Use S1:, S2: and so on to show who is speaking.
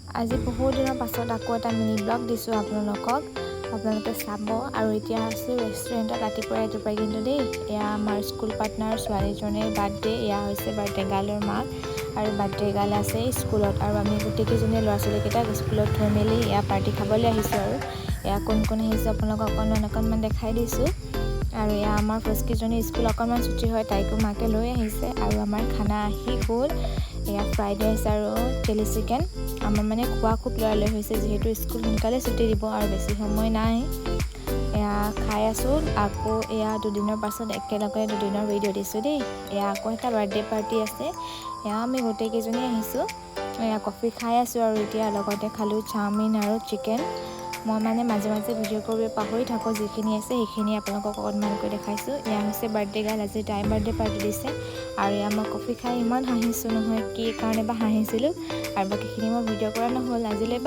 S1: আজি বহুত দিনৰ পাছত আকৌ এটা মিনি ব্লগ দিছোঁ আপোনালোকক, আপোনালোকে চাব। আৰু এতিয়া আছোঁ ৰেষ্টুৰেণ্টত ৰাতিপুৱাই কিন্তু দেই, এয়া আমাৰ স্কুল পাৰ্টনাৰ ছোৱালীজনীৰ বাৰ্থডে। এয়া হৈছে বাৰ্থডে গাৰ্লৰ মাক, আৰু বাৰ্থডে গাৰ্ল আছে স্কুলত। আৰু আমি গোটেইকেইজনীয়ে ল'ৰা ছোৱালীকেইটাক স্কুলত থৈ মেলি এয়া পাৰ্টি খাবলৈ আহিছোঁ। আৰু এয়া কোন কোন আহিছে আপোনালোকক অকণমান দেখাই দিছোঁ। আৰু এয়া আমাৰ ফাৰ্ষ্টকেইজনী স্কুল অকণমান ছুটি হয়, তাইকো মাকে লৈ আহিছে। আৰু আমাৰ খানা আহি গ'ল, এয়া ফ্ৰাইড ৰাইচ আৰু চিলি চিকেন। আমাৰ মানে খোৱা খুব লৰালৰি হৈছে, যিহেতু স্কুল সোনকালে ছুটি দিব আৰু বেছি সময় নাই। এয়া খাই আছোঁ। আকৌ এয়া দুদিনৰ পাছত একেলগে দুদিনৰ ভিডিঅ' দিছোঁ দেই। এয়া আকৌ এটা বাৰ্থডে পাৰ্টি আছে, এয়া আমি গোটেইকেইজনী আহিছোঁ। এয়া কফি খাই আছোঁ, আৰু এতিয়া লগতে খালোঁ চাওমিন আৰু চিকেন। মই মানে মাজে মাজে ভিডিঅ' কৰিব পাহৰি থাকোঁ, যিখিনি আছে সেইখিনি আপোনালোকক অকণমানকৈ দেখাইছোঁ। এয়া হৈছে বাৰ্থডে গাৰ্ল, আজি তাই বাৰ্থডে পাৰ্টি দিছে। আৰু এয়া মই কফি খাই ইমান হাঁহিছোঁ নহয়, কি কাৰণে বা হাঁহিছিলোঁ। আৰু বাকীখিনি মই ভিডিঅ' কৰা নহ'ল আজিলৈ।